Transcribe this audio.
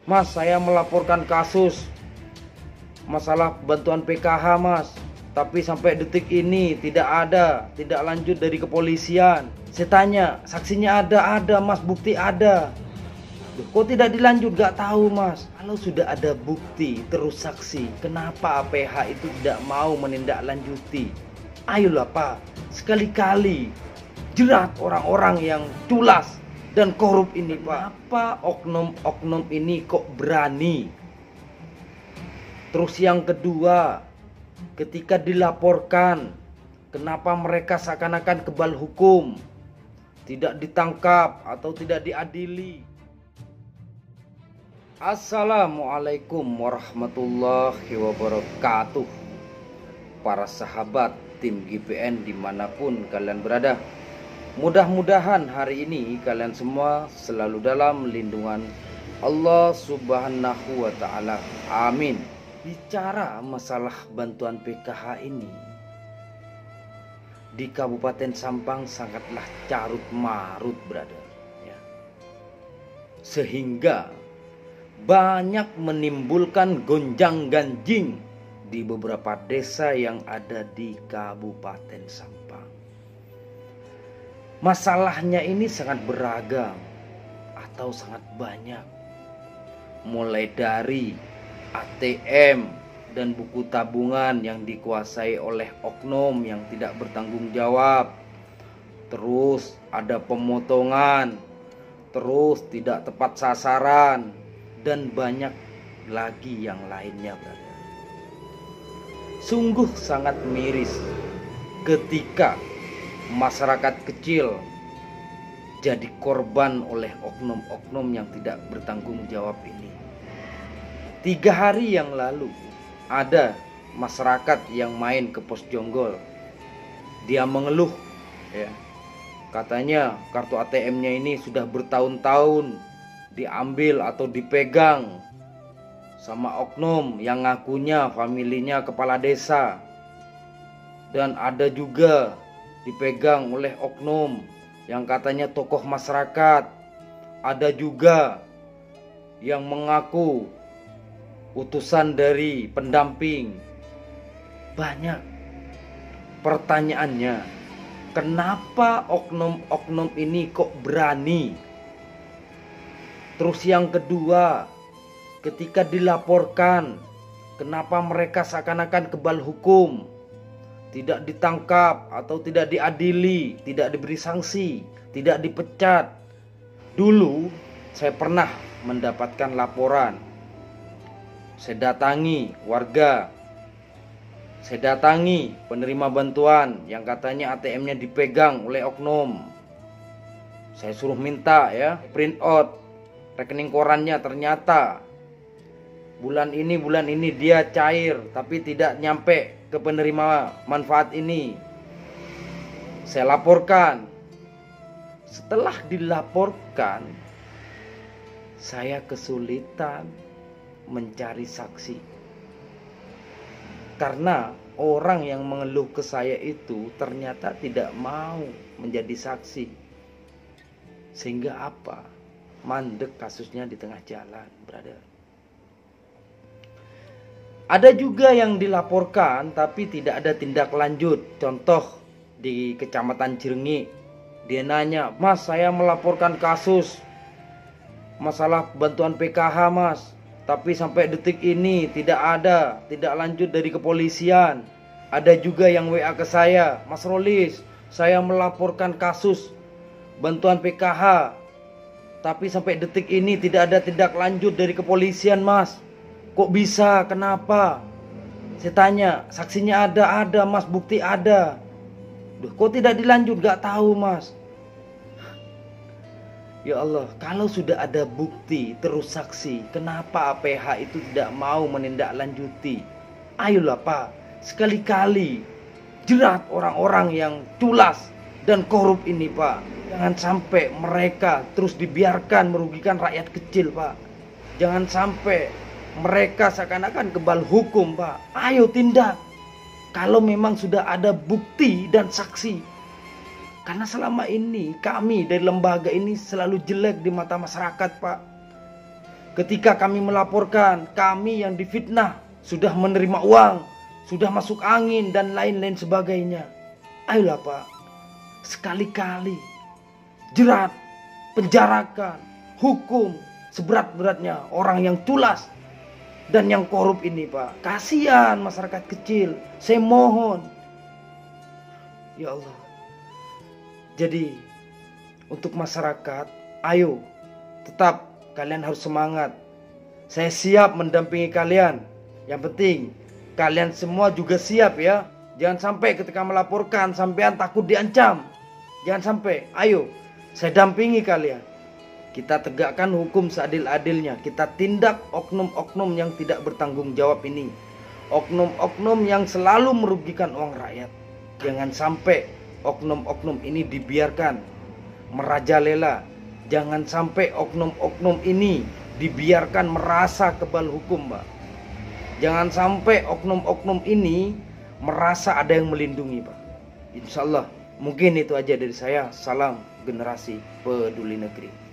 Mas, saya melaporkan kasus masalah bantuan PKH, Mas. Tapi sampai detik ini tidak ada, tidak lanjut dari kepolisian. Saya tanya, saksinya ada Mas, bukti ada. Loh, kok tidak dilanjut? Gak tahu, Mas. Kalau sudah ada bukti terus saksi, kenapa APH itu tidak mau menindaklanjuti? Ayolah Pak, sekali-kali jerat orang-orang yang culas dan korup ini, Pak. Apa oknum-oknum ini kok berani? Terus yang kedua, ketika dilaporkan, kenapa mereka seakan-akan kebal hukum, tidak ditangkap atau tidak diadili? Assalamualaikum warahmatullahi wabarakatuh. Para sahabat tim GPN dimanapun kalian berada, mudah-mudahan hari ini kalian semua selalu dalam lindungan Allah subhanahu wa ta'ala. Amin. Bicara masalah bantuan PKH ini, di Kabupaten Sampang sangatlah carut marut, brother, ya. Sehingga banyak menimbulkan gonjang-ganjing di beberapa desa yang ada di Kabupaten Sampang. Masalahnya ini sangat beragam atau sangat banyak, mulai dari ATM dan buku tabungan yang dikuasai oleh oknum yang tidak bertanggung jawab. Terus ada pemotongan, terus tidak tepat sasaran, dan banyak lagi yang lainnya, brother. Sungguh sangat miris ketika masyarakat kecil jadi korban oleh oknum-oknum yang tidak bertanggung jawab ini. 3 hari yang lalu ada masyarakat yang main ke Pos Jonggol. Dia mengeluh, ya. Katanya kartu ATM-nya ini sudah bertahun-tahun diambil atau dipegang sama oknum yang ngakunya familinya kepala desa. Dan ada juga dipegang oleh oknum yang katanya tokoh masyarakat. Ada juga yang mengaku utusan dari pendamping. Banyak pertanyaannya, kenapa oknum-oknum ini kok berani? Terus yang kedua, ketika dilaporkan, kenapa mereka seakan-akan kebal hukum, tidak ditangkap atau tidak diadili, tidak diberi sanksi, tidak dipecat? Dulu saya pernah mendapatkan laporan. Saya datangi warga, saya datangi penerima bantuan yang katanya ATM-nya dipegang oleh oknum. Saya suruh minta, ya, print out rekening korannya. Ternyata bulan ini dia cair tapi tidak nyampe ke penerima manfaat ini. Saya laporkan. Setelah dilaporkan, saya kesulitan mencari saksi, karena orang yang mengeluh ke saya itu ternyata tidak mau menjadi saksi. Sehingga apa? Mandek kasusnya di tengah jalan, brother. Ada juga yang dilaporkan tapi tidak ada tindak lanjut. Contoh di Kecamatan Cirenyi, dia nanya, "Mas, saya melaporkan kasus masalah bantuan PKH, Mas. Tapi sampai detik ini tidak ada, tidak lanjut dari kepolisian." Ada juga yang WA ke saya, "Mas Rolis, saya melaporkan kasus bantuan PKH, tapi sampai detik ini tidak ada tindak lanjut dari kepolisian, Mas. Kok bisa? Kenapa?" Saya tanya, saksinya ada Mas, bukti ada. Duh, kok tidak dilanjut? Gak tahu, Mas. Ya Allah, kalau sudah ada bukti terus saksi, kenapa APH itu tidak mau menindaklanjuti? Ayolah Pak, sekali-kali jerat orang-orang yang culas dan korup ini, Pak. Jangan sampai mereka terus dibiarkan merugikan rakyat kecil, Pak. Jangan sampai mereka seakan-akan kebal hukum, Pak. Ayo tindak kalau memang sudah ada bukti dan saksi. Karena selama ini kami dari lembaga ini selalu jelek di mata masyarakat, Pak. Ketika kami melaporkan, kami yang difitnah, sudah menerima uang, sudah masuk angin dan lain-lain sebagainya. Ayolah Pak, sekali-kali jerat, penjarakan, hukum seberat-beratnya orang yang tulas dan yang korup ini Pak. Kasihan masyarakat kecil, saya mohon. Ya Allah. Jadi untuk masyarakat, ayo tetap kalian harus semangat. Saya siap mendampingi kalian. Yang penting kalian semua juga siap ya. Jangan sampai ketika melaporkan sampean takut diancam. Jangan sampai. Ayo, saya dampingi kalian. Kita tegakkan hukum seadil-adilnya. Kita tindak oknum-oknum yang tidak bertanggung jawab ini. Oknum-oknum yang selalu merugikan uang rakyat. Jangan sampai oknum-oknum ini dibiarkan merajalela. Jangan sampai oknum-oknum ini dibiarkan merasa kebal hukum, Pak. Jangan sampai oknum-oknum ini merasa ada yang melindungi, Pak. Insya Allah, mungkin itu aja dari saya. Salam generasi peduli negeri.